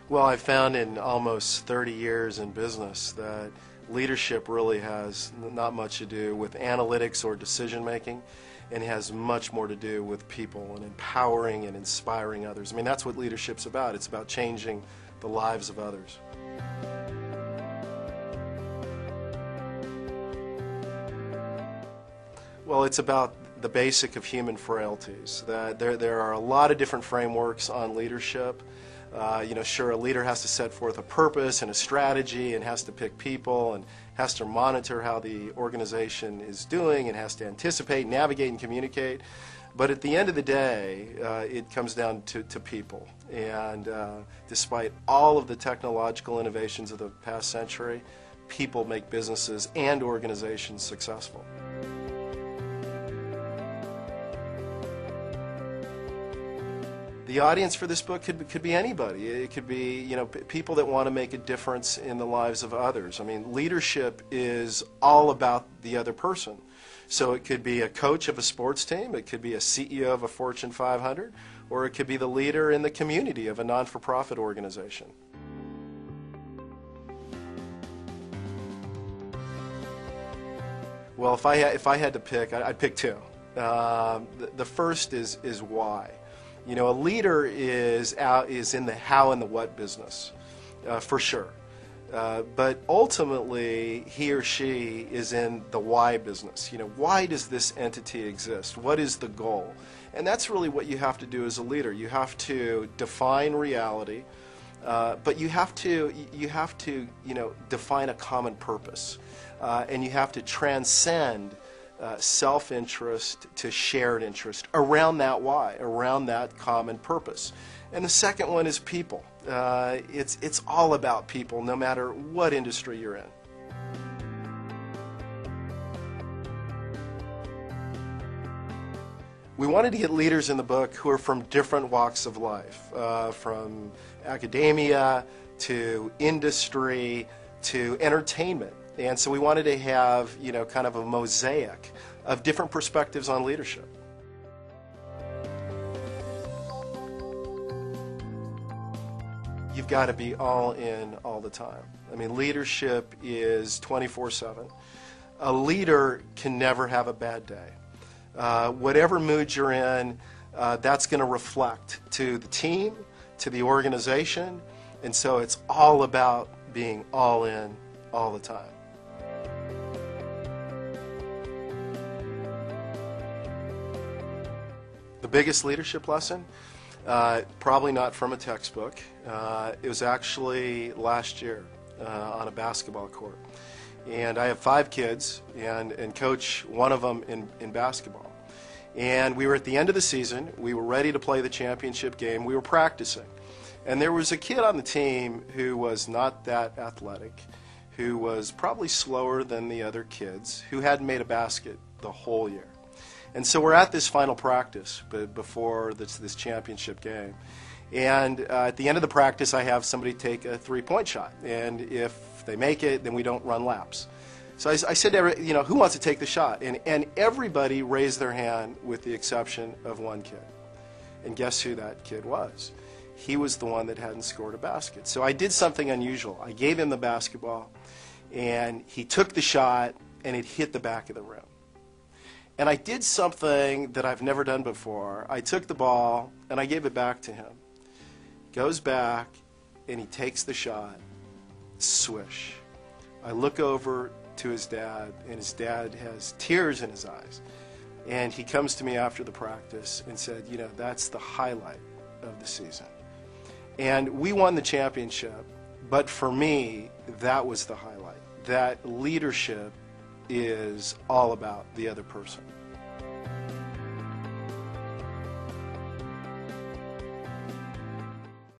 Well, I've found in almost 30 years in business that leadership really has not much to do with analytics or decision making, and has much more to do with people and empowering and inspiring others. I mean, that's what leadership's about. It's about changing the lives of others. Well, it's about the basic of human frailties. That there are a lot of different frameworks on leadership. Sure, a leader has to set forth a purpose and a strategy, and has to pick people, and has to monitor how the organization is doing, and has to anticipate, navigate, and communicate. But at the end of the day, it comes down to people. And despite all of the technological innovations of the past century, people make businesses and organizations successful. The audience for this book could be anybody. It could be, people that want to make a difference in the lives of others. I mean, leadership is all about the other person. So it could be a coach of a sports team, it could be a CEO of a Fortune 500, or it could be the leader in the community of a non-for-profit organization. Well, if I had to pick, I'd pick two. The first is why. A leader is in the how and the what business, for sure. But ultimately, he or she is in the why business. Why does this entity exist? What is the goal? And that's really what you have to do as a leader. You have to define reality, but you have to define a common purpose, and you have to transcend self-interest to shared interest around that why, around that common purpose. And the second one is people. It's all about people, no matter what industry you're in. We wanted to get leaders in the book who are from different walks of life, from academia to industry to entertainment. And so we wanted to have, kind of a mosaic of different perspectives on leadership. You've got to be all in all the time. I mean, leadership is 24/7. A leader can never have a bad day. Whatever mood you're in, that's going to reflect to the team, to the organization, and so it's all about being all in all the time. The biggest leadership lesson? Probably not from a textbook. It was actually last year on a basketball court. And I have 5 kids and coach one of them in basketball. And we were at the end of the season. We were ready to play the championship game. We were practicing. And there was a kid on the team who was not that athletic, who was probably slower than the other kids, who hadn't made a basket the whole year. And so we're at this final practice before this championship game. And at the end of the practice, I have somebody take a 3-point shot. And if they make it, then we don't run laps. So I said to everybody, who wants to take the shot? And everybody raised their hand with the exception of one kid. And guess who that kid was? He was the one that hadn't scored a basket. So I did something unusual. I gave him the basketball, and he took the shot, and it hit the back of the rim. And I did something that I've never done before. I took the ball, and I gave it back to him. Goes back, and he takes the shot. Swish. I look over to his dad, and his dad has tears in his eyes. And he comes to me after the practice and said, that's the highlight of the season. And we won the championship, but for me, that was the highlight. That leadership is all about the other person.